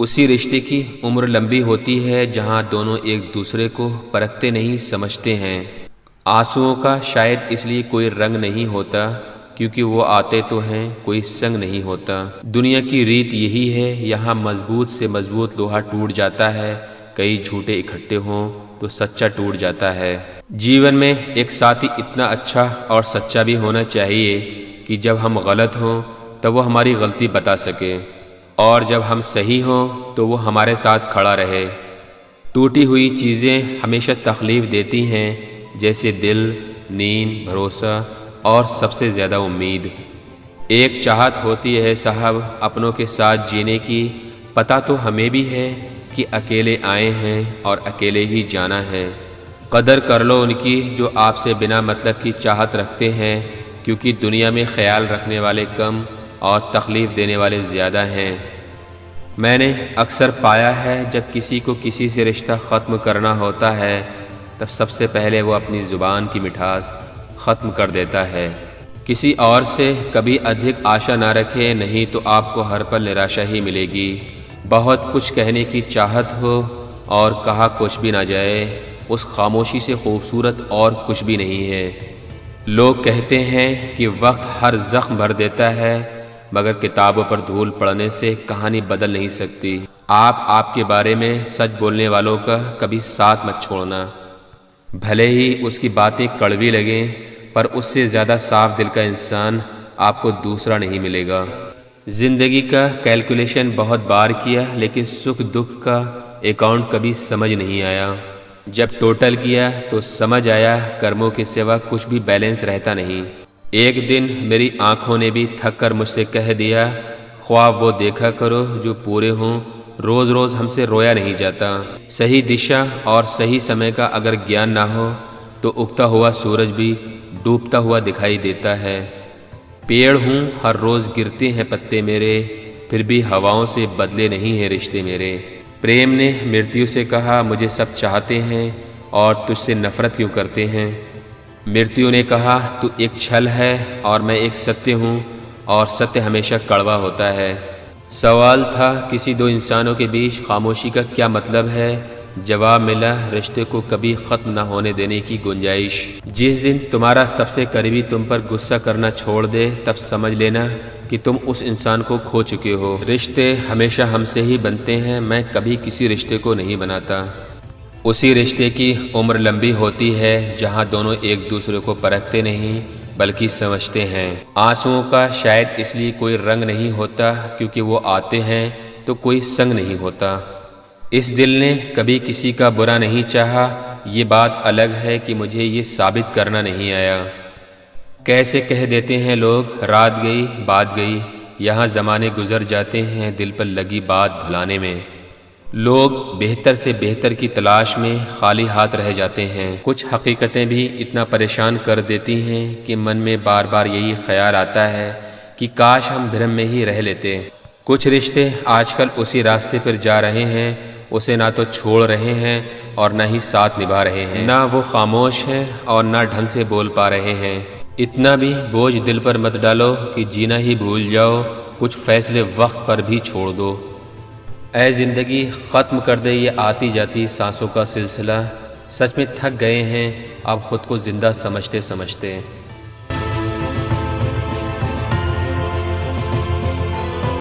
उसी रिश्ते की उम्र लंबी होती है जहां दोनों एक दूसरे को परखते नहीं समझते हैं। आंसुओं का शायद इसलिए कोई रंग नहीं होता क्योंकि वो आते तो हैं, कोई संग नहीं होता। दुनिया की रीत यही है, यहाँ मजबूत से मजबूत लोहा टूट जाता है, कई झूठे इकट्ठे हों तो सच्चा टूट जाता है। जीवन में एक साथी इतना अच्छा और सच्चा भी होना चाहिए कि जब हम गलत हों तब वो हमारी गलती बता सके, और जब हम सही हों तो वो हमारे साथ खड़ा रहे। टूटी हुई चीज़ें हमेशा तकलीफ़ देती हैं, जैसे दिल, नींद, भरोसा और सबसे ज़्यादा उम्मीद। एक चाहत होती है साहब अपनों के साथ जीने की, पता तो हमें भी है कि अकेले आए हैं और अकेले ही जाना है। कदर कर लो उनकी जो आपसे बिना मतलब की चाहत रखते हैं, क्योंकि दुनिया में ख्याल रखने वाले कम और तकलीफ़ देने वाले ज़्यादा हैं। मैंने अक्सर पाया है जब किसी को किसी से रिश्ता ख़त्म करना होता है तब सबसे पहले वो अपनी ज़ुबान की मिठास ख़त्म कर देता है। किसी और से कभी अधिक आशा ना रखें, नहीं तो आपको हर पल निराशा ही मिलेगी। बहुत कुछ कहने की चाहत हो और कहा कुछ भी ना जाए, उस खामोशी से खूबसूरत और कुछ भी नहीं है। लोग कहते हैं कि वक्त हर ज़ख्म भर देता है, मगर किताबों पर धूल पड़ने से कहानी बदल नहीं सकती। आप आपके बारे में सच बोलने वालों का कभी साथ मत छोड़ना, भले ही उसकी बातें कड़वी लगें, पर उससे ज़्यादा साफ दिल का इंसान आपको दूसरा नहीं मिलेगा। ज़िंदगी का कैलकुलेशन बहुत बार किया, लेकिन सुख दुख का अकाउंट कभी समझ नहीं आया। जब टोटल किया तो समझ आया कर्मों के सिवा कुछ भी बैलेंस रहता नहीं। एक दिन मेरी आँखों ने भी थक कर मुझसे कह दिया, ख्वाब वो देखा करो जो पूरे हों, रोज़ रोज़ हमसे रोया नहीं जाता। सही दिशा और सही समय का अगर ज्ञान ना हो तो उगता हुआ सूरज भी डूबता हुआ दिखाई देता है। पेड़ हूँ, हर रोज़ गिरते हैं पत्ते मेरे, फिर भी हवाओं से बदले नहीं हैं रिश्ते मेरे। प्रेम ने मृत्यु से कहा, मुझे सब चाहते हैं और तुझसे नफ़रत क्यों करते हैं। मृत्यु ने कहा, तू एक छल है और मैं एक सत्य हूँ, और सत्य हमेशा कड़वा होता है। सवाल था किसी दो इंसानों के बीच खामोशी का क्या मतलब है। जवाब मिला, रिश्ते को कभी ख़त्म ना होने देने की गुंजाइश। जिस दिन तुम्हारा सबसे करीबी तुम पर गुस्सा करना छोड़ दे, तब समझ लेना कि तुम उस इंसान को खो चुके हो। रिश्ते हमेशा हमसे ही बनते हैं, मैं कभी किसी रिश्ते को नहीं बनाता। उसी रिश्ते की उम्र लंबी होती है जहां दोनों एक दूसरे को परखते नहीं बल्कि समझते हैं। आंसुओं का शायद इसलिए कोई रंग नहीं होता क्योंकि वो आते हैं तो कोई संग नहीं होता। इस दिल ने कभी किसी का बुरा नहीं चाहा, ये बात अलग है कि मुझे ये साबित करना नहीं आया। कैसे कह देते हैं लोग, रात गई बात गई, यहाँ ज़माने गुजर जाते हैं दिल पर लगी बात भुलाने में। लोग बेहतर से बेहतर की तलाश में खाली हाथ रह जाते हैं। कुछ हकीकतें भी इतना परेशान कर देती हैं कि मन में बार बार यही ख्याल आता है कि काश हम भ्रम में ही रह लेते। कुछ रिश्ते आजकल उसी रास्ते पर जा रहे हैं, उसे ना तो छोड़ रहे हैं और ना ही साथ निभा रहे हैं। ना वो खामोश हैं और ना ढंग से बोल पा रहे हैं। इतना भी बोझ दिल पर मत डालो कि जीना ही भूल जाओ, कुछ फैसले वक्त पर भी छोड़ दो। ऐ ज़िंदगी ख़त्म कर दे ये आती जाती सांसों का सिलसिला, सच में थक गए हैं अब ख़ुद को ज़िंदा समझते समझते।